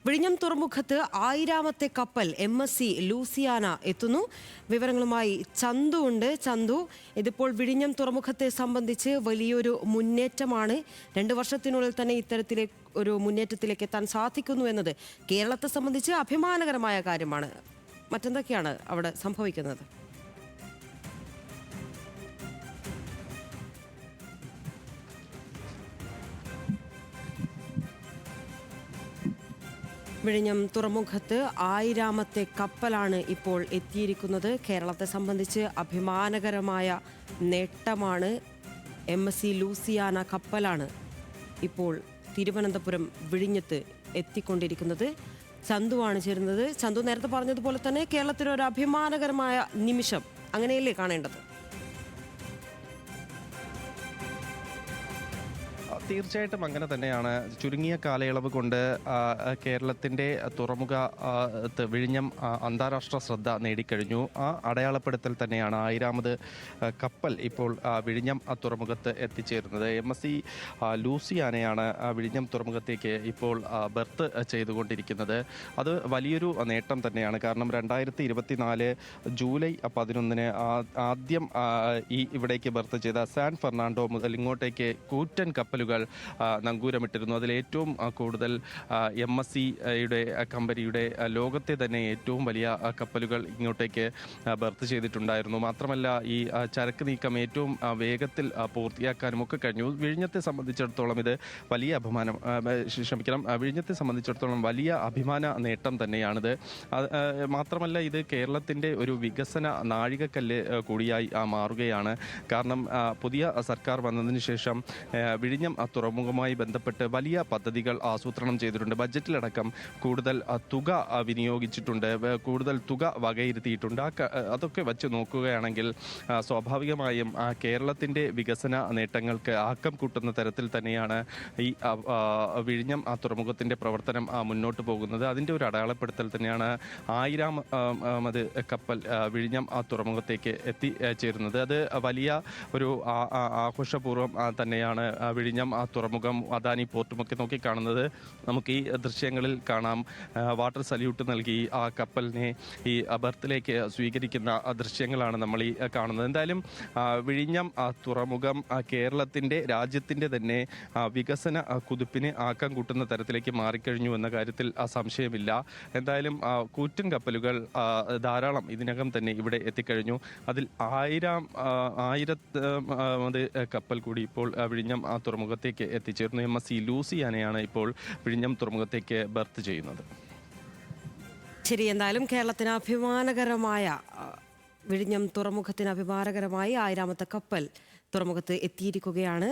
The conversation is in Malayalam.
വിഴിഞ്ഞം തുറമുഖത്ത് 1000ാമത്തെ കപ്പൽ MSC ലൂസിയാന എത്തുന്നു. വിവരങ്ങളുമായി ചന്തു ഉണ്ട്. ചന്തു, ഇതിപ്പോൾ വിഴിഞ്ഞം തുറമുഖത്തെ സംബന്ധിച്ച് വലിയൊരു മുന്നേറ്റമാണ്. 2 വർഷത്തിനുള്ളിൽ തന്നെ ഇത്തരത്തിലെ ഒരു മുന്നേറ്റത്തിലേക്ക് എത്താൻ സാധിക്കുന്നു എന്നത് കേരളത്തെ സംബന്ധിച്ച് അഭിമാനകരമായ കാര്യമാണ്. മറ്റെന്തൊക്കെയാണ് അവിടെ സംഭവിക്കുന്നത്? വിഴിഞ്ഞം തുറമുഖത്ത് 1000ാമത്തെ കപ്പലാണ് ഇപ്പോൾ എത്തിയിരിക്കുന്നത്. കേരളത്തെ സംബന്ധിച്ച് അഭിമാനകരമായ നേട്ടമാണ്. MSC ലൂസിയാന കപ്പലാണ് ഇപ്പോൾ തിരുവനന്തപുരം വിഴിഞ്ഞത്ത് എത്തിക്കൊണ്ടിരിക്കുന്നത്. ചന്തുവാണ് ചേരുന്നത്. ചന്തു, നേരത്തെ പറഞ്ഞതുപോലെ തന്നെ കേരളത്തിലൊരു അഭിമാനകരമായ നിമിഷം അങ്ങനെയല്ലേ കാണേണ്ടത്? തീർച്ചയായിട്ടും അങ്ങനെ തന്നെയാണ്. ചുരുങ്ങിയ കാലയളവ് കൊണ്ട് കേരളത്തിൻ്റെ തുറമുഖ വിഴിഞ്ഞം അന്താരാഷ്ട്ര ശ്രദ്ധ നേടിക്കഴിഞ്ഞു. ആ അടയാളപ്പെടുത്തൽ തന്നെയാണ് 1000ാമത് കപ്പൽ ഇപ്പോൾ വിഴിഞ്ഞം തുറമുഖത്ത് എത്തിച്ചേരുന്നത്. MSC ലൂസിയാനയാണ് വിഴിഞ്ഞം തുറമുഖത്തേക്ക് ഇപ്പോൾ ബർത്ത് ചെയ്തുകൊണ്ടിരിക്കുന്നത്. അത് വലിയൊരു നേട്ടം തന്നെയാണ്. കാരണം 2024 ജൂലൈ 11 ആദ്യം ഇവിടേക്ക് ബർത്ത് ചെയ്ത സാൻ ഫെർണാണ്ടോ മുതൽ ഇങ്ങോട്ടേക്ക് കൂറ്റൻ കപ്പലുകൾ നങ്കൂരമിട്ടിരുന്നു. അതിലേറ്റവും കൂടുതൽ MSCയുടെ കമ്പനിയുടെ ലോകത്തെ തന്നെ ഏറ്റവും വലിയ കപ്പലുകൾ ഇങ്ങോട്ടേക്ക് ബർത്ത് ചെയ്തിട്ടുണ്ടായിരുന്നു. മാത്രമല്ല ഈ ചരക്ക് നീക്കം ഏറ്റവും വേഗത്തിൽ പൂർത്തിയാക്കാനും ഒക്കെ കഴിഞ്ഞു. വിഴിഞ്ഞത്തെ സംബന്ധിച്ചിടത്തോളം ഇത് വലിയ വിഴിഞ്ഞത്തെ സംബന്ധിച്ചിടത്തോളം വലിയ അഭിമാന നേട്ടം തന്നെയാണിത്. മാത്രമല്ല ഇത് കേരളത്തിൻ്റെ ഒരു വികസന നാഴികക്കല്ല് കൂടിയായി മാറുകയാണ്. കാരണം പുതിയ സർക്കാർ വന്നതിന് ശേഷം വിഴിഞ്ഞം തുറമുഖവുമായി ബന്ധപ്പെട്ട് വലിയ പദ്ധതികൾ ആസൂത്രണം ചെയ്തിട്ടുണ്ട്. ബജറ്റിലടക്കം കൂടുതൽ തുക വിനിയോഗിച്ചിട്ടുണ്ട്, കൂടുതൽ തുക വകയിരുത്തിയിട്ടുണ്ട്. അതൊക്കെ വച്ച് നോക്കുകയാണെങ്കിൽ സ്വാഭാവികമായും കേരളത്തിൻ്റെ വികസന നേട്ടങ്ങൾക്ക് ആക്കം കൂട്ടുന്ന തരത്തിൽ തന്നെയാണ് ഈ വിഴിഞ്ഞം തുറമുഖത്തിൻ്റെ പ്രവർത്തനം മുന്നോട്ട് പോകുന്നത്. അതിൻ്റെ ഒരു അടയാളപ്പെടുത്തൽ തന്നെയാണ് 1000ാമത് കപ്പൽ വിഴിഞ്ഞം തുറമുഖത്തേക്ക് എത്തിച്ചേരുന്നത്. അത് വലിയ ഒരു ആഘോഷപൂർവ്വം തന്നെയാണ് വിഴിഞ്ഞം തുറമുഖം അദാനി പോർട്ടുമൊക്കെ നോക്കിക്കാണുന്നത്. നമുക്ക് ഈ ദൃശ്യങ്ങളിൽ കാണാം. വാട്ടർ സല്യൂട്ട് നൽകി ആ കപ്പലിനെ ഈ ബർത്തിലേക്ക് സ്വീകരിക്കുന്ന ദൃശ്യങ്ങളാണ് നമ്മൾ ഈ കാണുന്നത്. എന്തായാലും വിഴിഞ്ഞം തുറമുഖം കേരളത്തിൻ്റെ രാജ്യത്തിൻ്റെ തന്നെ വികസന കുതിപ്പിന് ആക്കം കൂട്ടുന്ന തരത്തിലേക്ക് മാറിക്കഴിഞ്ഞു എന്ന കാര്യത്തിൽ സംശയമില്ല. എന്തായാലും കൂറ്റൻ കപ്പലുകൾ ധാരാളം ഇതിനകം തന്നെ ഇവിടെ എത്തിക്കഴിഞ്ഞു. അതിൽ 1000ാമത് കപ്പൽ കൂടി ഇപ്പോൾ വിഴിഞ്ഞം തുറമുഖത്തേക്ക് എത്തിച്ചേർന്നു. MSC ലൂസിയാനയാണ് ഇപ്പോൾ വിഴിഞ്ഞം തുറമുഖത്തേക്ക് ബർത്ത് ചെയ്യുന്നത്. ശരി, എന്തായാലും കേരളത്തിന് അഭിമാനകരമായ വിഴിഞ്ഞം തുറമുഖത്തിന് അഭിമാനകരമായി 1000ാമത്തെ കപ്പൽ തുറമുഖത്ത് എത്തിയിരിക്കുകയാണ്.